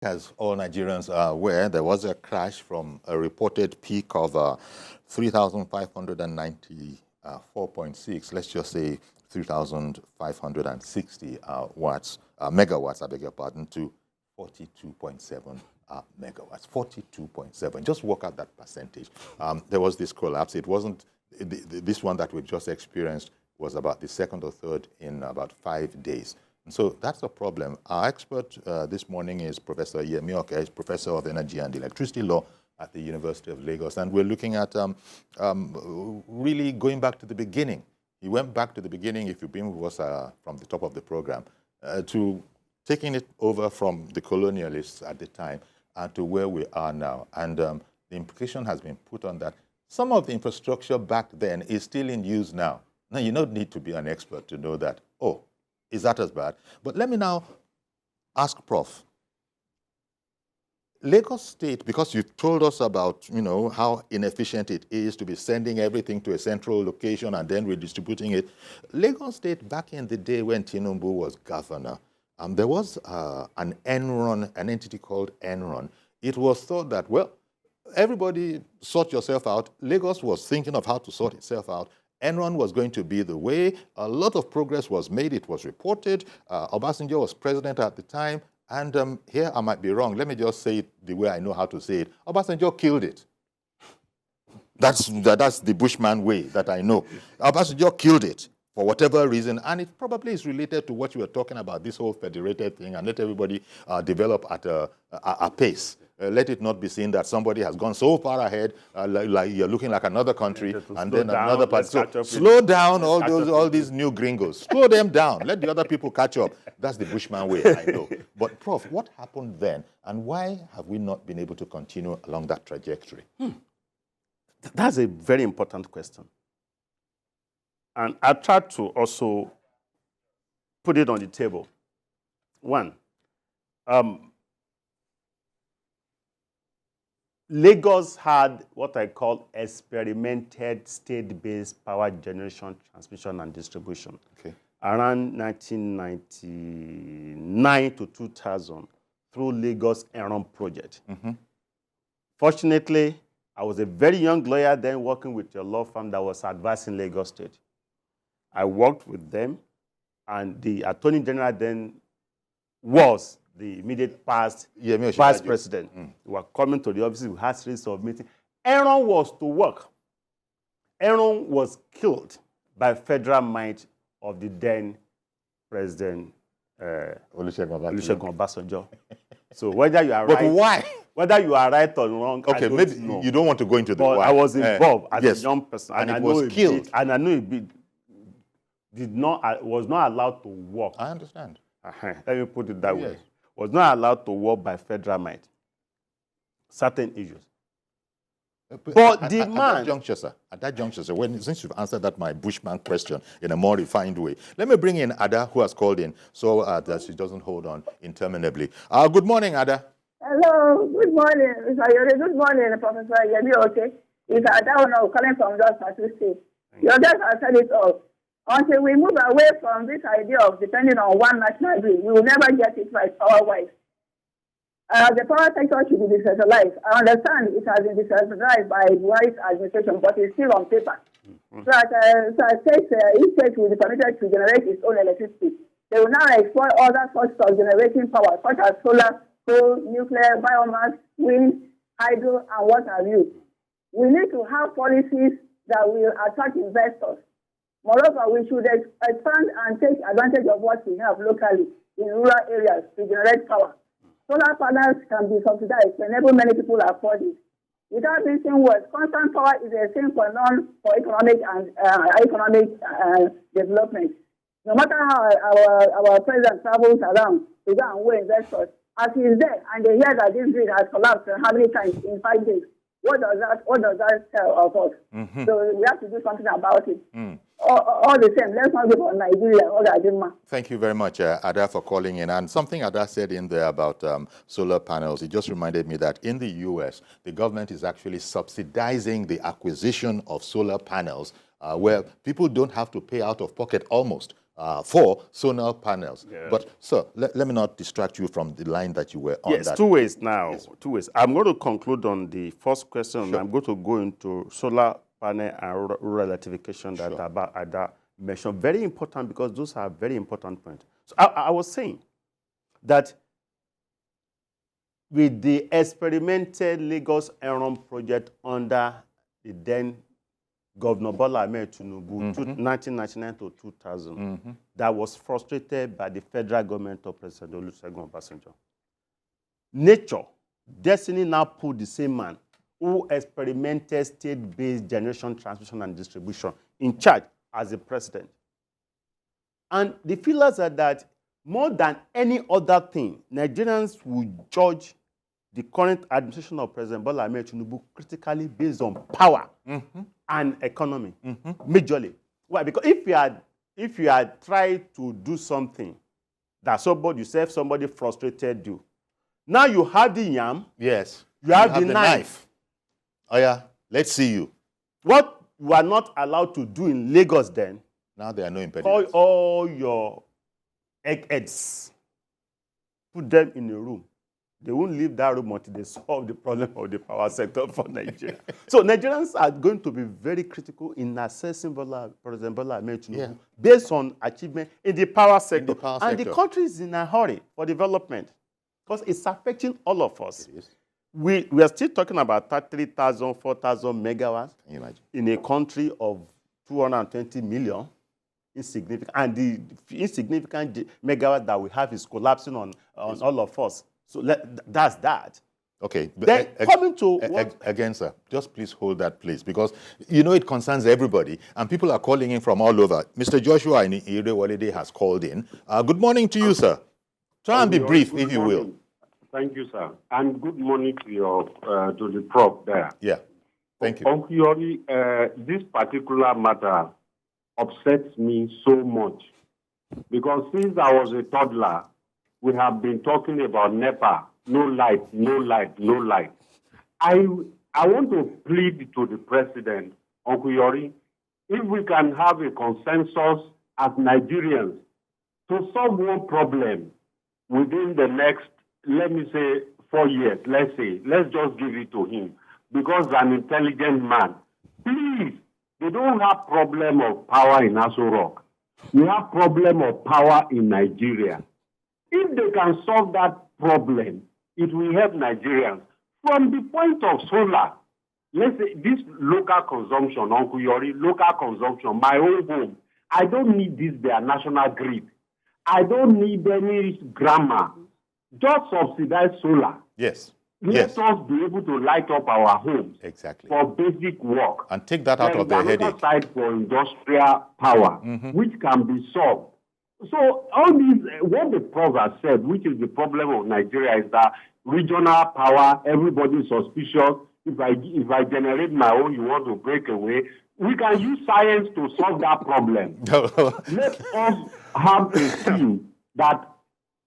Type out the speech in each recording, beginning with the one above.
As all Nigerians are aware, there was a crash from a reported peak of 3,594.6, let's just say 3,560 watts, megawatts, I beg your pardon, to 42.7 megawatts. 42.7. Just work out that percentage. There was this collapse. It wasn't, this one that we've just experienced was about the second or third in about 5 days. And so that's a problem. Our expert this morning is Professor Yemi Oke, he's Professor of Energy and Electricity Law at the University of Lagos. And we're looking at really going back to the beginning. He went back to the beginning, if you've been with us from the top of the program, to taking it over from the colonialists at the time to where we are now. And the implication has been put on that. Some of the infrastructure back then is still in use now. Now, you don't need to be an expert to know that, oh, is that as bad? But let me now ask Prof. Lagos State, because you told us about, how inefficient it is to be sending everything to a central location and then redistributing it. Lagos State, back in the day when Tinubu was governor, there was an Enron, an entity called Enron. It was thought that, well, everybody sort yourself out. Lagos was thinking of how to sort itself out. Enron was going to be the way. A lot of progress was made. It was reported. Obasanjo was president at the time. And here I might be wrong. Let me just say it the way I know how to say it. Obasanjo killed it. That's the Bushman way that I know. Obasanjo killed it for whatever reason. And it probably is related to what you were talking about, this whole federated thing, and let everybody develop at a pace. Let it not be seen that somebody has gone so far ahead, like you're looking like another country, and then another part. So slow down all these new gringos. Slow them down. Let the other people catch up. That's the Bushman way, I know. But Prof, what happened then, and why have we not been able to continue along that trajectory? That's a very important question. And I tried to also put it on the table. One, Lagos had what I call experimented state-based power generation, transmission, and distribution. Okay. Around 1999 to 2000 through Lagos Enron project. Mm-hmm. Fortunately, I was a very young lawyer then working with a law firm that was advising Lagos State. I worked with them, and the Attorney General then was the immediate past vice president. We were coming to the office, we had a series of meetings. Enron was to work. Enron was killed by federal might of the then president Olusegun Obasanjo. So whether you are right, but why? Whether you are right or wrong, okay, maybe know. You don't want to go into the why. I was involved as a young person, and it was killed. And I know it was not allowed to work. I understand. Let me put it that way. Was not allowed to work by federal might. Certain issues. But demand. At that juncture, sir, since you've answered that my Bushman question in a more refined way, let me bring in Ada, who has called in, so that she doesn't hold on interminably. Good morning, Ada. Hello, good morning, Mr. Ayode. Good morning, Professor Yemi Oke. It's Ada calling from Jos State. Your guest has said it all. Until we move away from this idea of depending on one national grid, we will never get it right power-wise. The power sector should be decentralized. I understand it has been decentralized by the Buhari's administration, but it's still on paper. Mm-hmm. So each state will be permitted to generate its own electricity. They will now exploit other sources of generating power, such as solar, coal, nuclear, biomass, wind, hydro, and what have you. We need to have policies that will attract investors. Moreover, we should expand and take advantage of what we have locally in rural areas to generate power. Solar panels can be subsidized to enable many people afford it. Without missing words, constant power is a sine qua non for economic development. No matter how our president travels around to go and weigh investors, as he is there and they hear that this grid has collapsed how many times in 5 days, what does that tell of us? Mm-hmm. So we have to do something about it. All the same, let's not give on Nigeria. Thank you very much, Ada, for calling in. And something Ada said in there about solar panels, it just reminded me that in the U.S., the government is actually subsidizing the acquisition of solar panels where people don't have to pay out of pocket almost for solar panels. Yeah. But, sir, let me not distract you from the line that you were on. Yes, that. two ways now. Yes. 2 ways. I'm going to conclude on the first question. Sure. I'm going to go into solar panel and rural electrification that Ada mentioned. Very important, because those are very important points. So I was saying that with the experimental Lagos Enron project under the then Governor Bola Ahmed Tinubu, 1999 to 2000, that was frustrated by the federal government of President Olusegun Obasanjo. Nature, destiny now put the same man who experimented state-based generation, transmission, and distribution in charge as the president. And the feelers are that more than any other thing, Nigerians will judge the current administration of President Bola Ahmed Tinubu critically based on power and economy, majorly. Why? Because if you had tried to do something that somebody frustrated you, now you have the yam. Yes. You have the knife. Oh yeah, let's see you. What you are not allowed to do in Lagos then, now there are no impediments. call all your eggheads, put them in a room. They won't leave that room until they solve the problem of the power sector for Nigeria. So Nigerians are going to be very critical in assessing President Bola Ahmed Tinubu based on achievement in the power sector. The country is in a hurry for development because it's affecting all of us. It is. We are still talking about 3,000, 4,000 megawatts in a country of 220 million. Insignificant. And the insignificant megawatt that we have is collapsing on all of us. So that's that. Okay. Then coming to again, sir, just please hold that, please, because you know it concerns everybody, and people are calling in from all over. Mr. Joshua in Irewolide has called in. Good morning to you, sir. Try and be brief, if you will. Thank you, sir, and good morning to your to the prop there. Yeah, thank you. Uncle Yori, this particular matter upsets me so much because since I was a toddler, we have been talking about NEPA, no light, no light, no light. I want to plead to the president, Uncle Yori, if we can have a consensus as Nigerians to solve one problem within the next, let me say, 4 years, let's just give it to him, because an intelligent man. Please, they don't have problem of power in Aso Rock. We have problem of power in Nigeria. If they can solve that problem, it will help Nigerians. From the point of solar, let's say this local consumption, Uncle Yori, local consumption, my own home, I don't need this, their national grid. I don't need any grammar. Just subsidize solar. Yes. Let us be able to light up our homes. Exactly. For basic work. And take that out of the headache. Another side for industrial power, which can be solved. So all these, what the prof has said, which is the problem of Nigeria, is that regional power, everybody is suspicious. If I generate my own, you want to break away. We can use science to solve that problem. Let us have a scheme that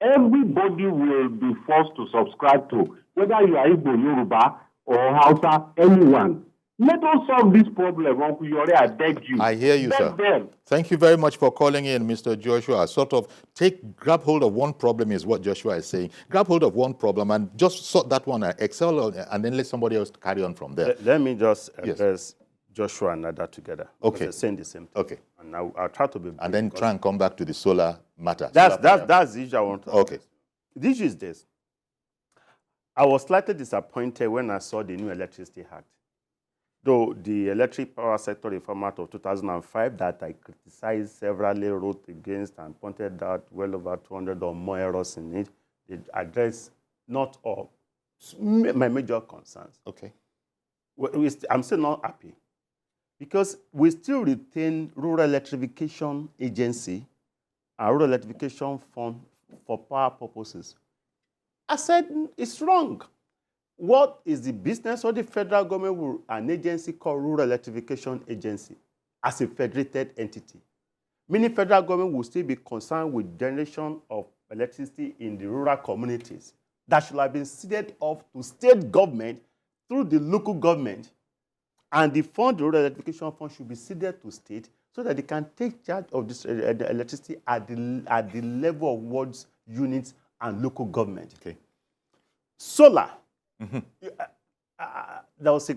everybody will be forced to subscribe to, whether you are Igbo, Yoruba, or Hausa, anyone. Let us solve this problem, Uncle Yori, I beg you. I hear you, sir. Thank you very much for calling in, Mr. Joshua. Grab hold of one problem is what Joshua is saying. Grab hold of one problem and just sort that one out, excel on, and then let somebody else carry on from there. Let me just address Joshua and Ada together. Okay. They're saying the same thing. Okay. And I'll try to be brief. And then try and come back to the solar matter. That's the issue I want to Okay. The issue is this. I was slightly disappointed when I saw the new Electricity Act. Though the Electric Power Sector Reform Act of 2005 that I criticized severally, wrote against and pointed out well over 200 or more errors in it, it addressed not all my major concerns. Okay. I'm still not happy because we still retain Rural Electrification Agency and Rural Electrification Fund for power purposes. I said it's wrong. What is the business of the federal government with an agency called Rural Electrification Agency as a federated entity? Meaning federal government will still be concerned with generation of electricity in the rural communities that should have been ceded off to state government through the local government. And the fund, the Rural Electrification Fund, should be ceded to state so that they can take charge of this the electricity at the level of wards, units, and local government. Okay. Solar. There was a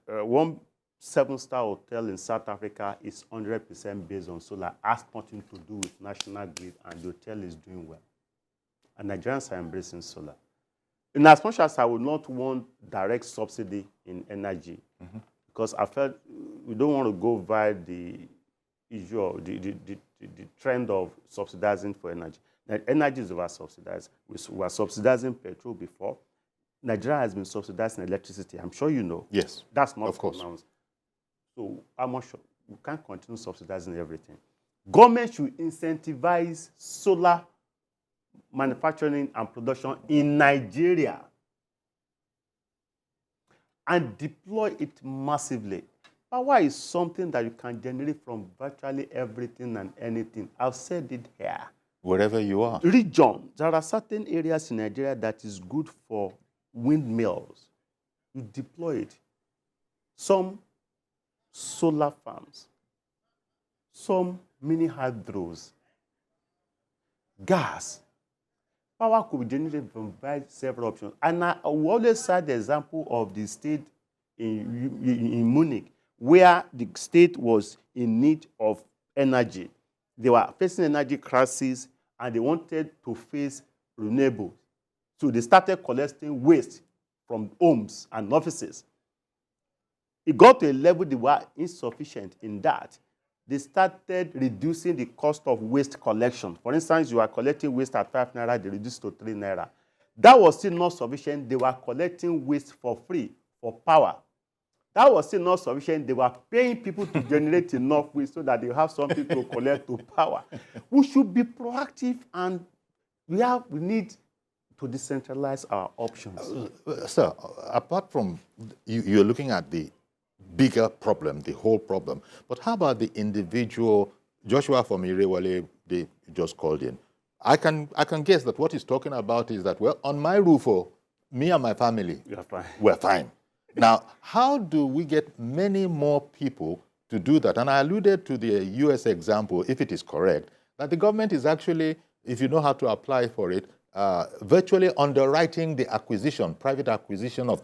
1-7-star hotel in South Africa is 100% based on solar. Has nothing to do with national grid, and the hotel is doing well. And Nigerians are embracing solar. In as much as I would not want direct subsidy in energy, because I felt we don't want to go via the issue of the trend of subsidizing for energy. Now, energy is over subsidized. We were subsidizing petrol before. Nigeria has been subsidizing electricity. I'm sure you know. Yes. That's not of course. pronounced. So I'm not sure. We can't continue subsidizing everything. Government should incentivize solar manufacturing and production in Nigeria and deploy it massively. Power is something that you can generate from virtually everything and anything. I've said it here. Wherever you are. Region, there are certain areas in Nigeria that is good for windmills. You deploy it. Some solar farms, some mini hydros, gas. Power could be generated from several options. And I will always cite the example of the state in Munich, where the state was in need of energy. They were facing energy crisis, and they wanted to face renewables. So they started collecting waste from homes and offices. It got to a level they were insufficient in that. They started reducing the cost of waste collection. For instance, you are collecting waste at 5 naira, they reduced to 3 naira. That was still not sufficient. They were collecting waste for free, for power. That was still not sufficient. They were paying people to generate enough waste so that they have something to collect to power. We should be proactive, and we need to decentralize our options. Sir, apart from you're looking at the bigger problem, the whole problem, but how about the individual? Joshua from Irewale, they just called in. I can guess that what he's talking about is that, well, on my roof, me and my family, we're fine. Now, how do we get many more people to do that? And I alluded to the US example, if it is correct, that the government is actually, if you know how to apply for it, virtually underwriting the acquisition, private acquisition of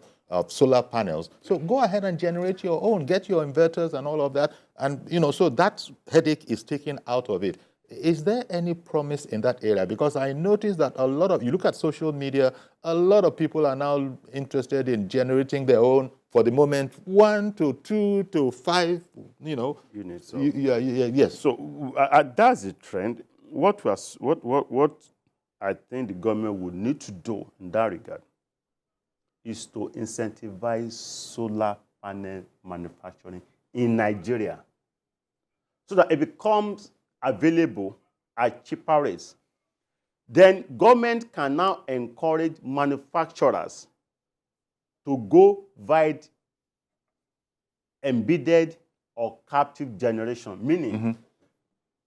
solar panels. So go ahead and generate your own, get your inverters and all of that. And, so that headache is taken out of it. Is there any promise in that area? Because I noticed that you look at social media, a lot of people are now interested in generating their own, for the moment, 1 to 2 to 5, units. Yes. So that's the trend. What I think the government would need to do in that regard is to incentivize solar panel manufacturing in Nigeria so that it becomes available at cheaper rates. Then government can now encourage manufacturers to go via embedded or captive generation, meaning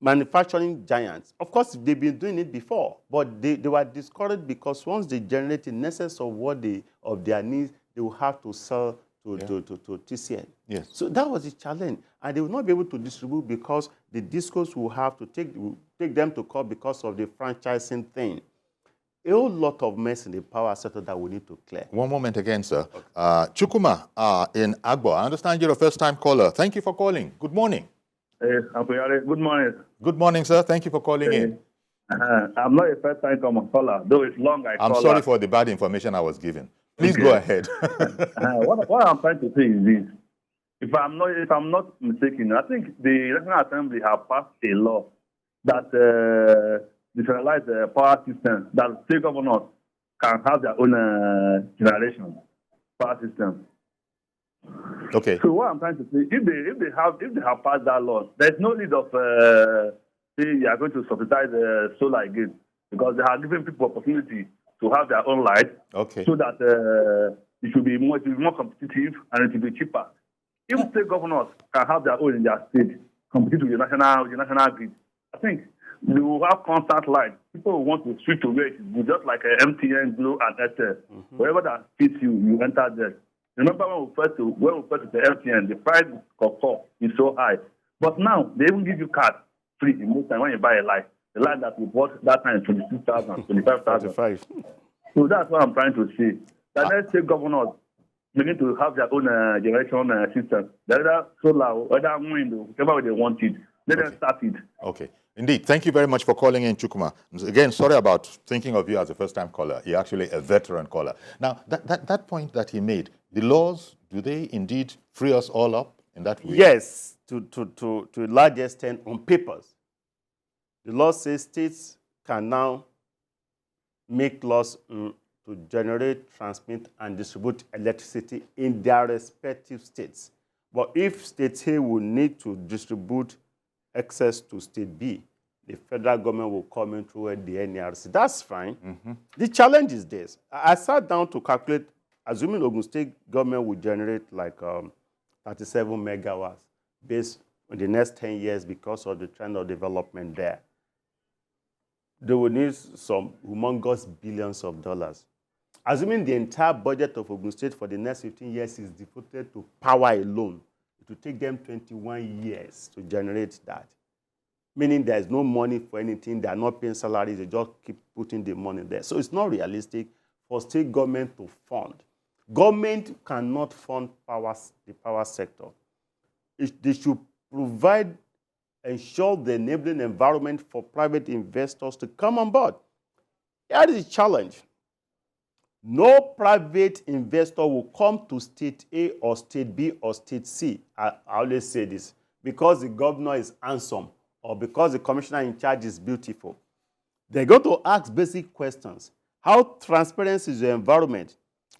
manufacturing giants. Of course, they've been doing it before, but they were discouraged because once they generate in excess of their needs, they will have to sell to TCN. Yes. So that was the challenge. And they will not be able to distribute because the discos will have to take them to court because of the franchising thing. A whole lot of mess in the power sector that we need to clear. One moment again, sir. Okay. Chukuma in Agbo. I understand you're a first-time caller. Thank you for calling. Good morning. Good morning. Good morning, sir. Thank you for calling in. I'm not a first-time caller, though it's long I'm sorry for the bad information I was given. Please go ahead. What I'm trying to say is this. If I'm not mistaken, I think the National Assembly have passed a law that decentralized the power system, that state governors can have their own generation power system. Okay. So what I'm trying to say, if they have passed that law, there's no need of saying they are going to subsidize solar again, because they are giving people opportunity to have their own light, okay, so that it should be more competitive and it will be cheaper. If state governors can have their own in their state, compete with the national grid, I think they will have constant light. People will want to switch to where it is, just like MTN, Glo, and Airtel. Wherever that fits you, you enter there. Remember when we first to the MTN, the price of call is so high. But now, they even give you cards free in most time when you buy a light. The light that we bought that time is 26,000, 25,000. 45. So that's what I'm trying to say. The next state governors begin to have their own generation system. Either solar, either wind, whichever way they want it. Let them start it. Okay. Indeed. Thank you very much for calling in, Chukwuma. Again, sorry about thinking of you as a first-time caller. You're actually a veteran caller. Now, that point that he made, the laws, do they indeed free us all up in that way? Yes, to a large extent on papers. The law says states can now make laws to generate, transmit, and distribute electricity in their respective states. But if state A will need to distribute excess to state B, the federal government will come in through the NERC. That's fine. The challenge is this. I sat down to calculate, assuming Ogun State government will generate like 37 megawatts based on the next 10 years because of the trend of development there. They will need some humongous billions of dollars. Assuming the entire budget of Ogun State for the next 15 years is devoted to power alone, it will take them 21 years to generate that. Meaning there's no money for anything, they're not paying salaries, they just keep putting the money there. So it's not realistic for state government to fund. Government cannot fund the power sector. They should ensure the enabling environment for private investors to come on board. That is a challenge. No private investor will come to state A or state B or state C. I always say this, because the governor is handsome or because the commissioner in charge is beautiful. They're going to ask basic questions. How transparent is your environment?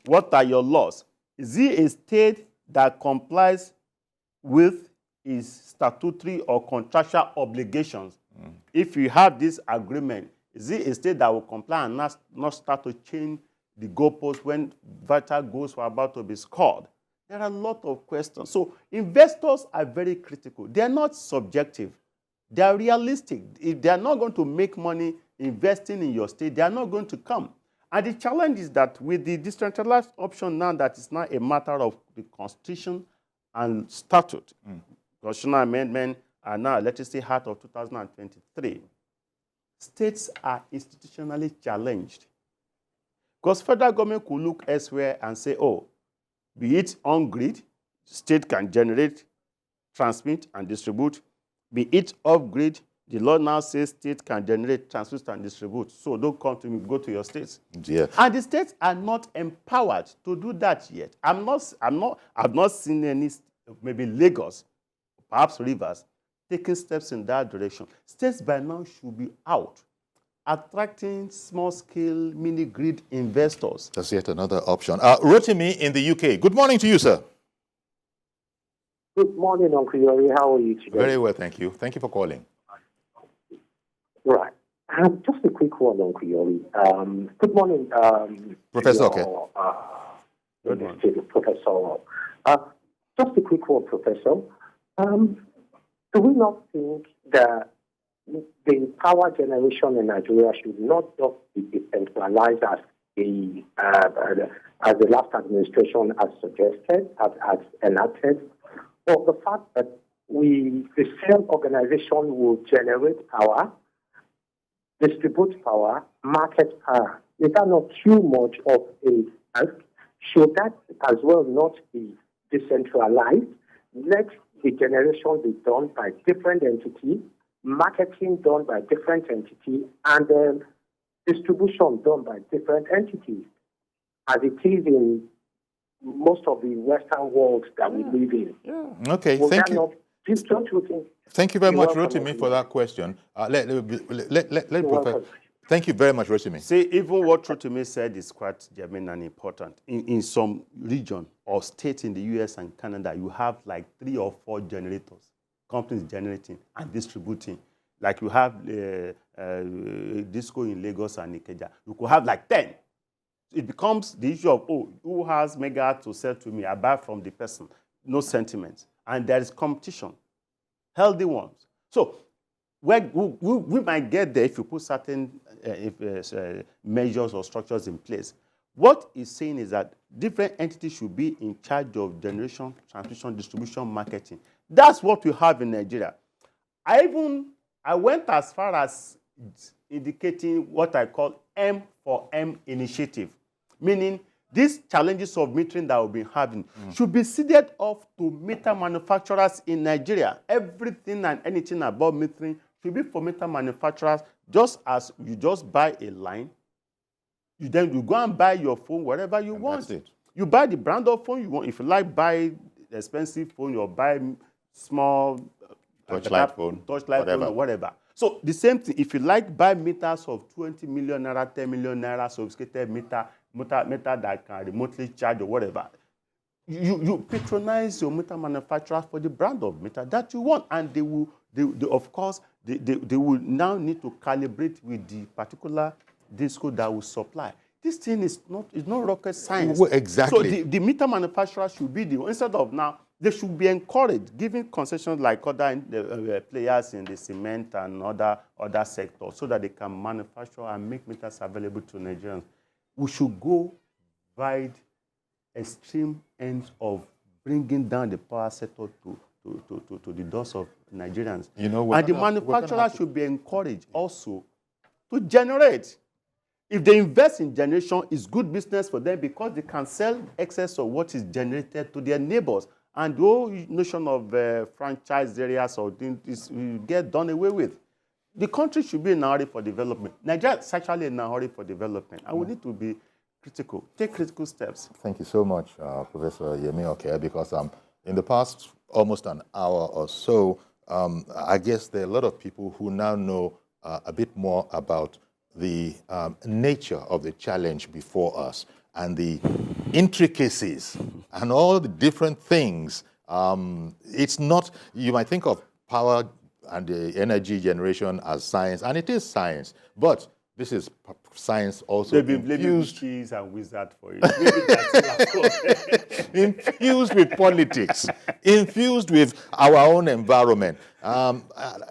What are your laws? Is it a state that complies with its statutory or contractual obligations? If you have this agreement, is it a state that will comply and not start to change the goalposts when vital goals were about to be scored? There are a lot of questions. So investors are very critical. They are not subjective. They are realistic. If they are not going to make money investing in your state, they are not going to come. And the challenge is that with the decentralized option now, that is now a matter of the Constitution and statute. Constitutional amendment are now Electricity Act of 2023. States are institutionally challenged. Because federal government could look elsewhere and say, oh, be it on grid, state can generate, transmit, and distribute. Be it off grid, the law now says state can generate, transmit, and distribute. So don't come to me, go to your states. Yeah. And the states are not empowered to do that yet. I've not seen any, maybe Lagos, perhaps Rivers, taking steps in that direction. States by now should be out, attracting small-scale mini-grid investors. That's yet another option. Rotimi in the UK. Good morning to you, sir. Good morning, Uncle Yori. How are you today? Very well, thank you. Thank you for calling. Right. Just a quick one, Uncle Yori. Good morning, Professor. Okay. Good morning, Professor. Just a quick one, Professor. Do we not think that the power generation in Nigeria should not just be decentralized as the last administration has suggested, has enacted? But the fact that the same organization will generate power, distribute power, market power, is that not too much of a task? Should that as well not be decentralized? Let the generation be done by different entities, marketing done by different entities, and distribution done by different entities, as it is in most of the Western world that we live in. Yeah. Okay, thank you. Thank you very much, Rotimi, for that question. Thank you very much, Rotimi. See, even what Rotimi said is quite germane and important. In some region or states in the US and Canada, you have like 3 or 4 generators, companies generating and distributing. Like you have Disco in Lagos and Ikeja. You could have like 10. It becomes the issue of, oh, who has megawatt to sell to me? I buy from the person. No sentiments. And there is competition. Healthy ones. So we might get there if you put certain measures or structures in place. What he's saying is that different entities should be in charge of generation, transmission, distribution, marketing. That's what we have in Nigeria. I went as far as indicating what I call M for M initiative, meaning these challenges of metering that we've been having should be seeded off to meter manufacturers in Nigeria. Everything and anything about metering should be for meter manufacturers, just as you just buy a line, you go and buy your phone wherever you want. That's it. You buy the brand of phone you want. If you like, buy the expensive phone, or buy small Touchlight phone, or whatever. So the same thing, if you like, buy meters of 20 million naira, 10 million naira, sophisticated meter that can remotely charge or whatever. You patronize your meter manufacturer for the brand of meter that you want, and they will now need to calibrate with the particular disco that will supply. This thing is not rocket science. Well, exactly. So the meter manufacturer should be instead of now, they should be encouraged, giving concessions like other players in the cement and other sectors, so that they can manufacture and make meters available to Nigerians. We should go wide extreme ends of bringing down the power sector to the doors of Nigerians. And the manufacturers should be encouraged also to generate. If they invest in generation, it's good business for them, because they can sell excess of what is generated to their neighbors. And the whole notion of franchise areas or things will get done away with. The country should be in a hurry for development. Nigeria is actually in a hurry for development, and we need to be critical, take critical steps. Thank you so much, Professor Yemi Oke, because in the past almost an hour or so, I guess there are a lot of people who now know a bit more about the nature of the challenge before us and the intricacies and all the different things. It's not, you might think of power and the energy generation as science, and it is science, but this is science also They've been blaming cheese and wizard for it. Infused with politics, infused with our own environment.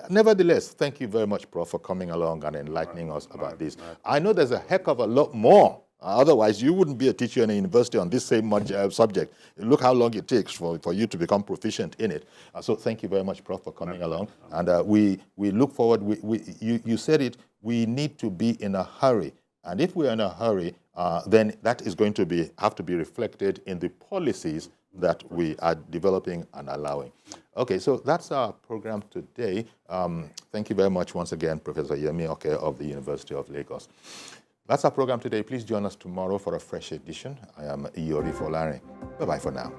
Nevertheless, thank you very much, Prof, for coming along and enlightening us about this. I know there's a heck of a lot more. Otherwise, you wouldn't be a teacher in a university on this same subject. Look how long it takes for you to become proficient in it. So thank you very much, Prof, for coming along. And we look forward. You said it, we need to be in a hurry. And if we're in a hurry, then that is going to have to be reflected in the policies that we are developing and allowing. Okay, so that's our program today. Thank you very much once again, Professor Yemi Oke of the University of Lagos. That's our program today. Please join us tomorrow for a fresh edition. I am Iyori Folare. Bye-bye for now.